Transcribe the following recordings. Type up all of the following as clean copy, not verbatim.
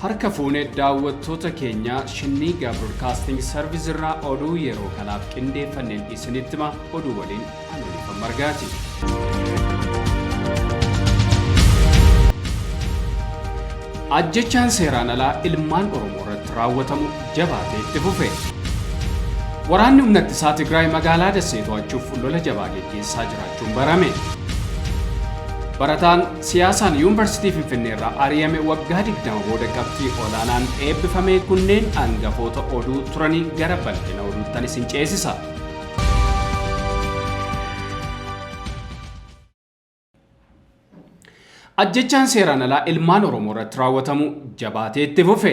Harka fuunee daawwattoota keenya Shinniigaa Broadcasting Service irraa oduu yeroo kanaaf qindeeffanneen isinitti hima oduu waliin Anolifan Margaati. Ajjechaan seeraan alaa ilmaan Oromoo irratti raawwatamu jabaatee itti fufe. Waraanni humna ittisaa Tigraay magaalaa Dassee to'achuuf lola jabaa geggeessaa jiraachuun barame. Barataan siyaasaan Yuunivarsiitii Finfinnee irraa ari'ame waggaa 20 booda qabxii olaanaan eebbifame kunneen hangafoota oduu turanii gara bal'ina oduuttan isin ceesisa. Ajjechaan seeraan alaa ilmaan Oromoo irratti raawwatamu jabaatee itti fufe.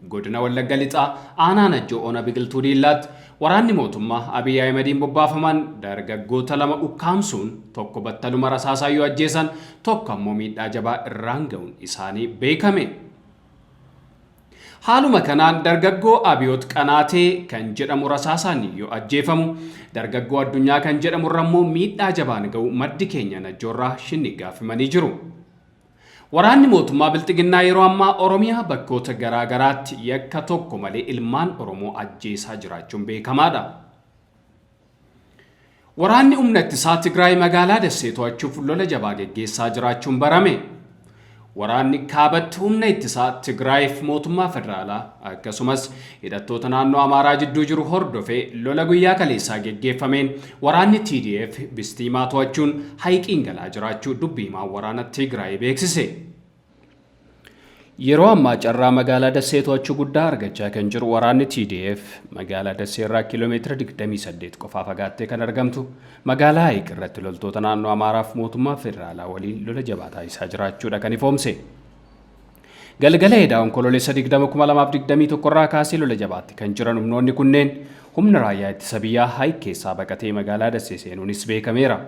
Godina Wallagga Lixaa aanaa Najjoo Ona Biqiltuu Diillaatti waraanni mootummaa Abiy Ahimadiin bobbaafaman dargaggoota lama ukkaamsuun tokko battaluma rasaasayyuu ajjeesan tokko ammoo miidhaa jabaa irraan ga'uun isaanii beekame. Haaluma kanaan dargaggoo Abiyoot Qanaatee kan jedhamu rasaasaan yoo ajjeefamu dargaggoo Addunyaa kan jedhamu irrammoo miidhaa jabaan ga'u maddi keenya Najjoorraa Shinnigaaf himanii jiru. Waraanni mootummaa Bilxiginnaa yeroo ammaa Oromiyaa bakkoota garaa garaatti yakka tokko malee ilmaan Oromoo ajjeesaa jiraachuun beekamaadha. Waraanni humna ittisaa Tigraay magaalaa Dassee to'achuuf lola jabaa geggeessaa jiraachuun barame. Waraanni kaabatti humna ittisaa Tigraayiif mootummaa federaalaa akkasumas hidhattoota naannoo Amaaraa jidduu jiru hordofee lola guyyaa kaleessaa geggeeffameen waraanni TDF Bistiimaa to'achuun haayiqiin galaa jiraachuu dubbii himaa waraana Tigraay beeksise. Yeroo ammaa carraa magaalaa Dassee to'achuu guddaa argachaa kan jiru waraanni TDF magaalaa Dassee irraa kiiloomeetira 28 qofaa fagaattee kan argamtu magaalaa Haayiq irratti loltoota naannoo Amaaraaf mootummaa federaalaa waliin lola jabaataa isaa jiraachuudha kan ifoomse. Galgala edaa onkololeessa 2021 irraa kaasee lola jabaatti kan jiran humnoonni kunneen humna raayyaa ittisa biyyaa Haayiq keessaa baqatee magaalaa Dassee seenuunis beekameera.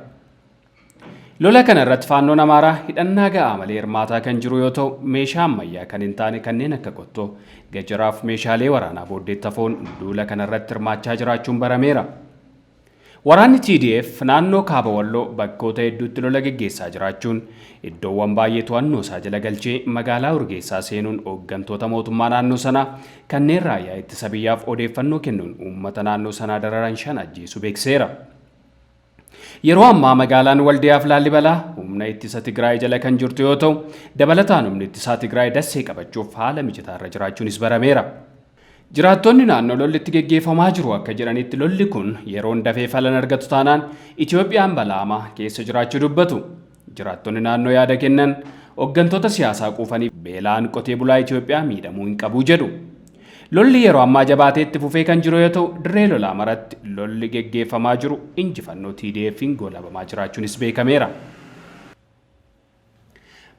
Lola kana irratti faannoon Amaaraa hidhannaa ga'aa malee hirmaataa kan jiru yoo ta'u meeshaa ammayyaa kan hin taane kanneen akka qottoo gajaraaf meeshaalee waraanaa booddeettafoon duula kana irratti hirmaachaa jiraachuun barameera. Waraanni TDF naannoo Kaaba Walloo bakkoota hedduutti lola geggeessaa jiraachuun iddoowwan baay'ee to'annoo isaa jala galchee magaalaa Urgeessaa seenuun hooggantoota mootummaa naannoo sanaa kanneen raayyaa ittisa biyyaaf odeeffannoo kennuun uummata naannoo sanaa dararan 5 ajjeesuu beekseera. Yeroo ammaa magaalaan Waldiyaaf Laallibalaa humna ittisa Tigraay jala kan jirtu yoo ta'u dabalataan humni ittisaa Tigraay Dassee qabachuuf haala mijataa irra jiraachuunis barameera. Jiraattonni naannoo lolli itti geggeeffamaa jiru akka jedhanitti lolli kun yeroon dafee falan argatu taanaan Itoophiyaan balaa keessa jiraachuu dubbatu. Jiraattonni naannoo yaada kennan hooggantoota siyaasaa quufanii beelaan qotee bulaa Itoophiyaa miidhamuu hin qabu jedhu. Lolli yeroo ammaa jabaatee itti fufee kan jiru yoo ta'u dirree lolaa maratti lolli geggeeffamaa jiru injifannoo TDF'n goolabamaa jiraachuunis beekameera.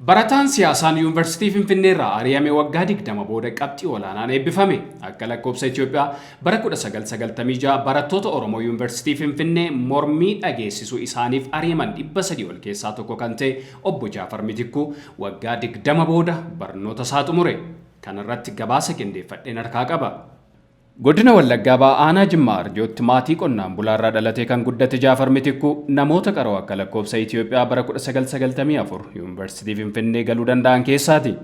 Barataan siyaasaan Yuunivarsiitii Finfinnee irraa ari'ame waggaa 20 booda qabxii olaanaan eebbifame. Akka lakkoofsa Itoophiyaa bara 1996 barattoota Oromoo Yuunivarsiitii Finfinnee mormii dhageessisuu isaaniif ari'aman 300 ol keessaa tokko kan ta'e obbo Jaafar Mitikkuu waggaa 20 booda barnoota isaa xumure. Kan irratti gabaasa qindeeffadheen harkaa qaba. Godina Wallaggaa Aanaa Jimmaa Arjootti maatii qonnaan bulaa irraa dhalatee kan guddate Jaafar Mitikkuu namoota qaroo akka lakkoofsa Itoophiyaa bara 1994 Yuunivarsiitii Finfinnee galuu danda'an keessaati.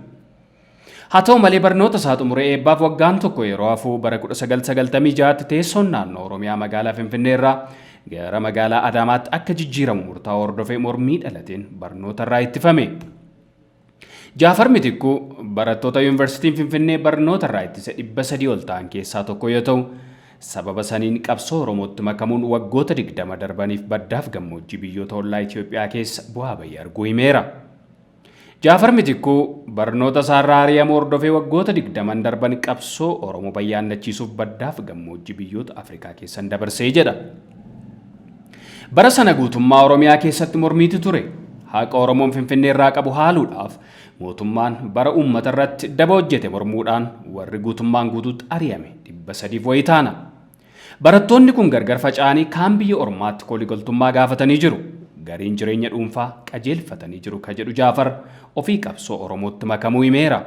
Haa ta'u malee barnoota isaa xumuree eebbaaf waggaan tokko yeroo hafuu bara 1996tti teessoon naannoo Oromiyaa magaalaa Finfinnee irraa gara magaalaa Adaamaatti akka jijjiiramu murtaa'aa hordofee mormii dhalateen barnoota irraa ittifame. Jaafar Mitikkuu barattoota Yuunivarsiitiin Finfinnee barnoota irraa ittise 300 ol ta'an keessaa tokko yoo ta'u sababa saniin qabsoo Oromootti makamuun waggoota 20 darbaniif baddaaf gammoojjii biyyoota ollaa Itoophiyaa keessa bu'aa bayii arguu himeera. Jaafar Mitikkuu barnoota isaa irraa ari'amuu hordofee waggoota 20 darban qabsoo Oromoo bayyaannachiisuuf baddaaf gammoojjii biyyoota Afrikaa keessan dabarsee jedha. Bara sana guutummaa Oromiyaa keessatti mormiitu ture. Haqa Oromoon Finfinnee irraa qabu haaluudhaaf mootummaan bara uummata irratti daba hojjete mormuudhaan warri guutummaan guutuutti ari'ame 300 wayii taana. Barattoonni kun gargar faca'anii kaan biyya ormaatti koligaltummaa gaafatanii jiru. Gariin jireenya dhuunfaa qajeelfatanii jiru ka jedhu Jaafar ofii qabsoo Oromootti makamuu himeera.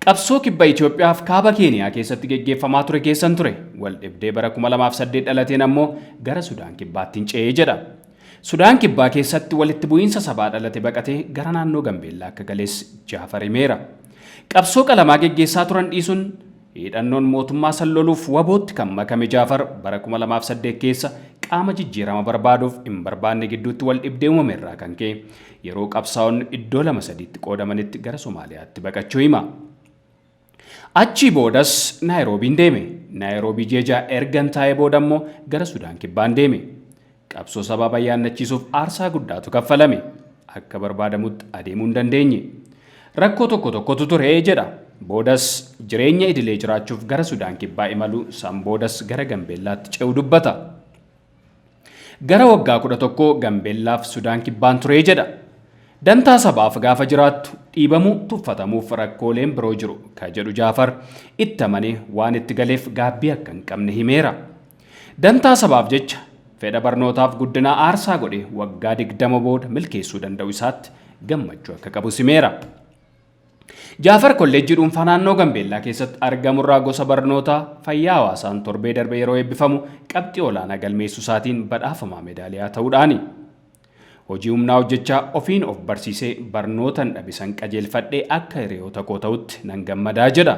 Qabsoo kibba Itoophiyaaf kaaba Keeniyaa keessatti geggeeffamaa ture keessan ture. Wal dhibdee bara 2008 dhalateen ammoo gara Sudaan kibbaatti ce'ee jedha. Sudaan kibbaa keessatti walitti bu'iinsa sabaa dhalate baqatee gara naannoo Gambeellaa akka galees Jaafar himeera. Qabsoo qalamaa geggeessaa turan dhiisuun hidhannoon mootummaa salloluuf wabootti kan makame Jaafar bara 2008 keessa qaama jijjiirama barbaaduuf hin barbaanne gidduutti wal dhibdee uumame irraa kan ka'e yeroo qabsaa'onni iddoo 2-3tti qoodamanitti gara Somaaliyaatti baqachuu hima. Achi boodas Naayiroobiin deeme. Naayiroobii jeejaa ergan taa'ee booda immoo gara Sudaan kibbaan deeme. Qabsoo sabaa bayyaannachiisuuf aarsaa guddaatu kaffalame. Akka barbaadamutti adeemuu hin dandeenye. Rakkoo tokkotu ture jedha. Boodas jireenya idilee jiraachuuf gara Sudaan kibbaa imalu san boodas gara Gambeellaatti ce'uu dubbata. Gara waggaa 11 Gambeellaaf Sudaan kibbaan ture jedha. Dantaa sabaaf gaafa jiraattu dhiibamuu tuffatamuuf rakkooleen biroo jiru ka jedhu Jaafar itti amanee waan itti galeef gaabbii akka hin qabne himeera. Dantaa sabaaf jecha fedha barnootaaf guddinaa aarsaa godhe waggaa 20 booda milkeessuu danda'u isaatti gammachuu akka qabu himeera. Jaafar kolleejjii dhuunfaa naannoo Gambeellaa keessatti argamurraa gosa barnootaa fayyaa hawaasaan torbee darbe yeroo eebbifamu qabxii olaanaa galmeessuu isaatiin badhaafamaa meedaaliyaa ta'uudhaani. Hojii humnaa hojjechaa ofiin of barsiisee barnootan dhabisan qajeelfadhee akka hiriyoota koo ta'utti nan gammadaa jedha.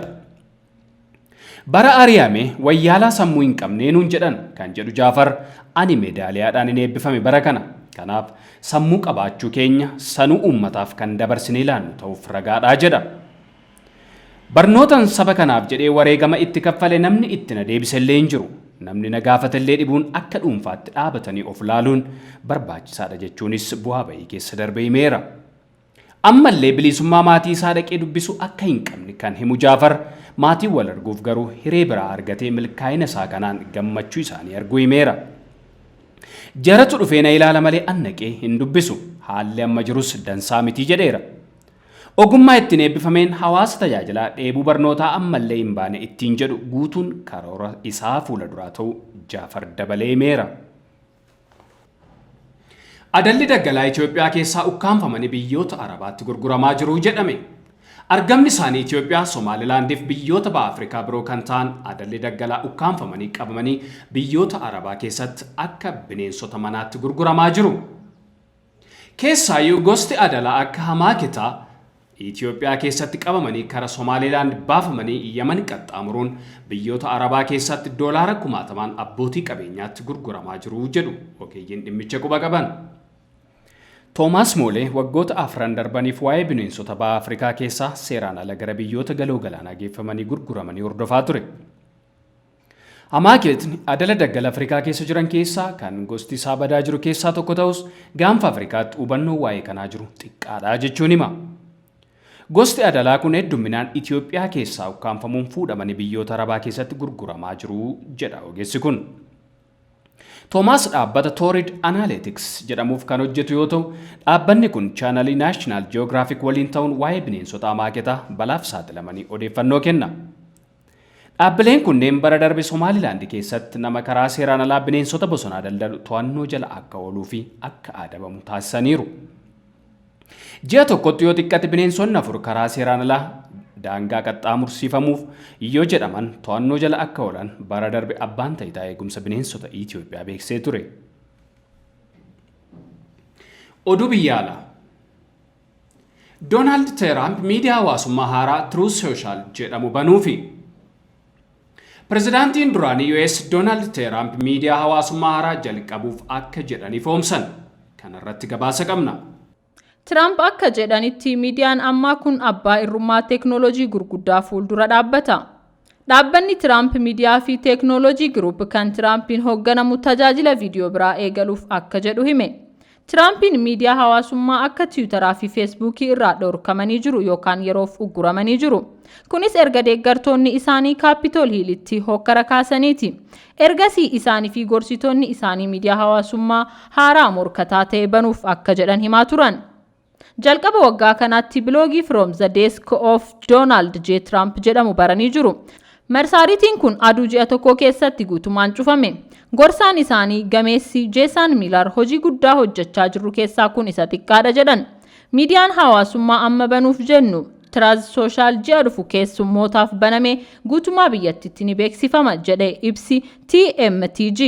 Bara ari'ame wayyaalaa sammuu hin qabneenuun jedhan kan jedhu Jaafar ani meedaaliyaadhaan hin eebbifame bara kana. Kanaaf sammuu qabaachuu keenya sanuu uummataaf kan dabarsinee ilaannu ta'uuf ragaadhaa jedha. Barnootan saba kanaaf jedhee wareegama itti kaffale namni itti na deebisellee hin jiru. Namni na gaafatellee dhibuun akka dhuunfaatti dhaabatanii of laaluun barbaachisaadha jechuunis bu'aa bahii keessa darbee himeera. Ammallee bilisummaa maatii isaa dhaqee dubbisu akka hin qabne kan himu Jaafar maatii wal arguuf garuu hiree biraa argatee milkaa'ina isaa kanaan gammachuu isaanii arguu himeera. Jaratu dhufee na ilaala malee annaqee hin dubbisu haalli amma jirus dansaa mitii jedheera. Ogummaa ittiin eebbifameen hawaasa tajaajilaa dheebuu barnootaa ammallee hin baane ittiin jedhu guutuun karoora isaa fuula duraa ta'uu Jaafar dabalee himeera. Adalli daggalaa Itoophiyaa keessaa ukkaanfamanii biyyoota Arabaatti gurguramaa jiru jedhame. Argamni isaanii Itoophiyaa, Somaalilaandiif biyyoota ba'a Afrikaa biroo kan ta'an adalli daggalaa ukkaanfamanii qabamanii biyyoota Arabaa keessatti akka bineensota manaatti gurguramaa jiru. Keessaayyuu gosti adalaa akka hamaaketaa Itoophiyaa keessatti qabamanii kara Somaalilaand baafamanii Yemen qaxxaamuruun biyyoota Arabaa keessatti doolaara 10,000 abbootii qabeenyaatti gurguramaa jiru jedhu ogeeyyiin dhimmicha quba qaban. Toomaas Moolee waggoota 4 darbaniif waa'ee bineensota ba'a Afrikaa keessaa seeraan ala gara biyyoota galoo galaanaa geeffamanii gurguramanii hordofaa ture. Hamaakeetni adala daggala Afrikaa keessa jiran keessaa kan gosti isaa badaa jiru keessaa tokko ta'us gaanfa Afrikaatti hubannoo waa'ee kanaa jiru xiqqaadha jechuun hima. Gosti adalaa kun hedduminaan Itoophiyaa keessaa ukkaanfamuun fuudhamanii biyyoota Arabaa keessatti gurguramaa jiru jedha ogeessi kun. Toomaas dhaabbata Toorid Analytics jedhamuuf kan hojjetu yoo ta'u, dhaabbanni kun chaanalii National Geographic waliin ta'uun waa'ee bineensota hamaaketaa balaaf saaxilamanii odeeffannoo kenna. Dhaabbileen kunneen bara darbe Somaalilaand keessatti nama karaa seeraan alaa bineensota bosonaa daldalu to'annoo jala akka ooluu fi akka adabamu taasisaniiru. Ji'a tokkotti yoo xiqqaate bineensonni 4 karaa seeraan alaa daangaa qaxxaamursiifamuuf yoo jedhaman to'annoo jala akka oolan bara darbe abbaan taayitaa eegumsa bineensota Itoophiyaa beeksisee ture. Oduu biyya alaa. Doonaald Tiraamp miidiyaa hawaasummaa haaraa Truth Social jedhamu banuu fi Pireezidaantiin duraanii US Doonaald Tiraamp miidiyaa hawaasummaa haaraa jalqabuuf akka jedhaniif oomsan. Kana irratti gabaasa qabna. Tiraamp akka jedhanitti miidiyaan ammaa kun abbaa irrummaa teeknooloojii gurguddaa fuuldura dhaabbata. Dhaabbanni Tiraamp miidiyaa fi teeknooloojii Group kan Tiraampiin hoogganamu tajaajila viidiyoo biraa eegaluuf akka jedhu hime. Tiraampiin miidiyaa hawaasummaa akka Tiwiitaraa fi Feesbuukii irraa dhorkamanii jiru yookaan yeroof ugguramanii jiru. Kunis erga deeggartoonni isaanii Kaapitool Hiilitti hokkara kaasaniiti. Ergasii isaanii fi gorsitoonni isaanii miidiyaa hawaasummaa haaraa morkataa ta'e banuuf akka jedhan himaa turan. Jalqaba waggaa kanaatti biloogii From the Desk of Donald J. Trump jedhamu baranii jiru. Marsaariitiin kun aduu ji'a tokko keessatti guutumaan cufame. Gorsaan isaanii gameessi Jason Miller hojii guddaa hojjechaa jiru keessaa kun isa xiqqaadha jedhan. Miidiyaan hawaasummaa amma banuuf jennu Truth Social ji'a dhufu keessummootaaf baname guutumaa biyyattiitti ni beeksifama jedhe ibsi TMTG.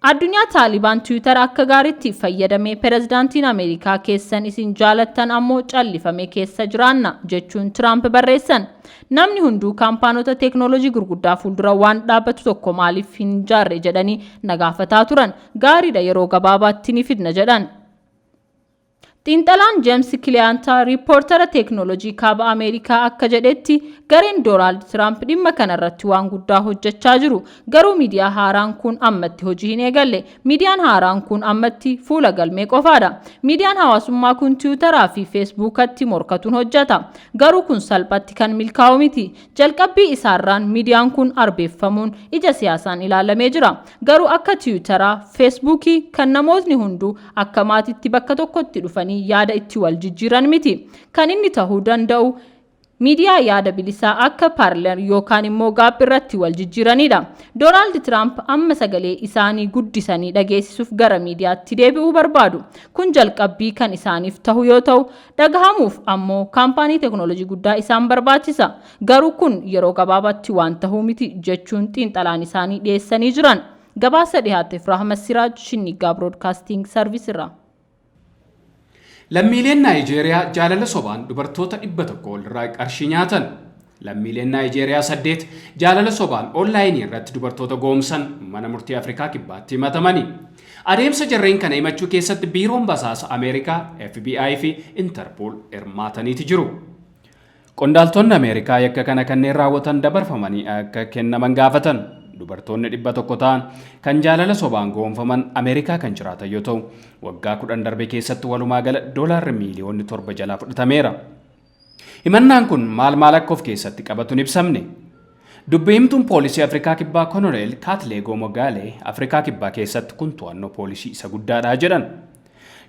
Addunyaa Taalibaan Tiwiitar akka gaariitti fayyadamee pirezidaantiin Ameerikaa keessan isin jaalattan ammoo callifame keessa jiraanna jechuun Tiraamp barreessan. Namni hunduu kaampaanota teeknooloojii gurguddaa fuuldura waan dhaabbatu tokko maaliif hin jaarre jedhanii nagaafataa turan. Gaariidha yeroo gabaabaatti ni fidna jedhan. xiinxalaan James Kiliyaantaa riippoortara teeknooloojii kaaba Ameerikaa akka jedhetti gareen Doonaald Tiraamp dhimma kanarratti waan guddaa hojjechaa jiru. Garuu miidiyaa haaraan kun ammatti hojii hin eegalle. Miidiyaan haaraan kun ammatti fuula galmee qofaadha. Miidiyaan hawaasummaa kun Tiwiitaraa fi Feesbuukatti morkatuun hojjeta. Garuu kun salphatti kan milkaa'u miti. Jalqabbii isaarraan miidiyaan kun arbeeffamuun ija siyaasaan ilaalamee jira. Garuu akka Tiwiitaraa, Feesbuukii kan namootni hunduu akka maatiitti bakka tokkotti dhufanii yaada itti wal jijjiiran miti. Kan inni ta'uu danda'u miidiyaa yaada bilisaa akka Paarler yookaan immoo Gaap irratti wal jijjiiranidha. Doonaald Tiraamp amma sagalee isaanii guddisanii dhageessisuuf gara miidiyaatti deebi'uu barbaadu. Kun jalqabbii kan isaaniif ta'u yoo ta'u, dhagahamuuf ammoo kaampaanii teeknooloojii guddaa isaan barbaachisa. Garuu kun yeroo gabaabaatti waan ta'uu miti jechuun xiinxalaan isaanii dhiyeessanii jiran. Gabaasa dhiyaateef Rahmat Siraaj, Shinnigaa Broadcasting Service irraa. Lammiileen Naayijeeriyaa jaalala sobaan dubartoota 100 ol irraa qarshii nyaatan. Lammiileen Naayijeeriyaa 8 jaalala sobaan onlaayinii irratti dubartoota goomsan mana murtii Afrikaa kibbaatti himatamani. Adeemsa jarreen kana himachuu keessatti biiroon basaasa Ameerikaa, FBI fi Interpol hirmaataniiti jiru. Qondaaltonni Ameerikaa yakka kana kanneen raawwatan dabarfamanii akka kennaman gaafatan. Dubartoonni 100 ta'an kan jaalala sobaan goomfaman Ameerikaa kan jiraatan yoo ta'u, waggaa 10 darbe keessatti walumaa gala $7 miiliyoonni jalaa fudhatameera. Himannaan kun maal akka of keessatti qabatu hin ibsamne. Dubbiimtuun poolisii Afrikaa kibbaa Koloneel Kaatleegoo Mogaalee Afrikaa kibbaa keessatti kun to'annoo poolisii isa guddaadha jedhan.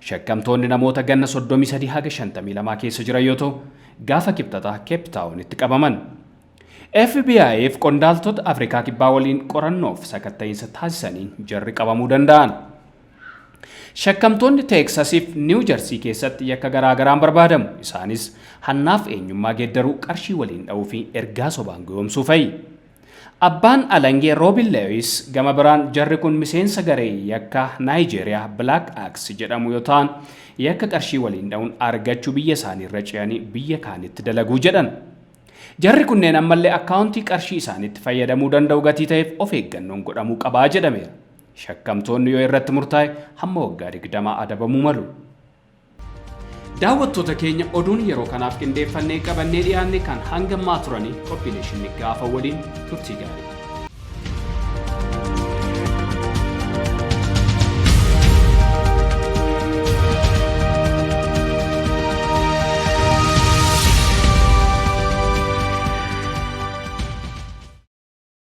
Shakkamtoonni namoota ganna 33 haga 52 keessa jiran yoo ta'u, gaafa kibxataa Cape Town'itti qabaman. FBI fi qondaaltota Afrikaa kibbaa waliin qorannoof sakatta'iinsa taasisaniin jarri qabamuu danda'an. Shakkamtoonni Teeksasii fi Niiw Jarsii keessatti yakka garaagaraan barbaadamu. Isaanis hannaaf eenyummaa geeddaruu, qarshii waliin dha'uu fi ergaa sobaan goomsuu fa'i. Abbaan alangee Roobin Leewis gama biraan jarri kun miseensa garee yakka Naayijeeriyaa Black Axe jedhamu yoo ta'an, yakka qarshii waliin dha'uun argachuu biyya isaanii irra ce'anii biyya kaanitti dalaguu jedhan. Jarri kunneen ammallee akkaawuntii qarshii isaaniitti fayyadamuu danda'u gatii ta'eef of eeggannoon godhamuu qabaa jedhameera. Shakkamtoonni yoo irratti murtaa'e hamma waggaa 20 adabamuu malu. Daawwattoota keenya oduun yeroo kanaaf qindeeffannee qabannee dhiyaanne kan hanga ammaa turanii qophiilee Shinnigaa waliin turtii gaarii.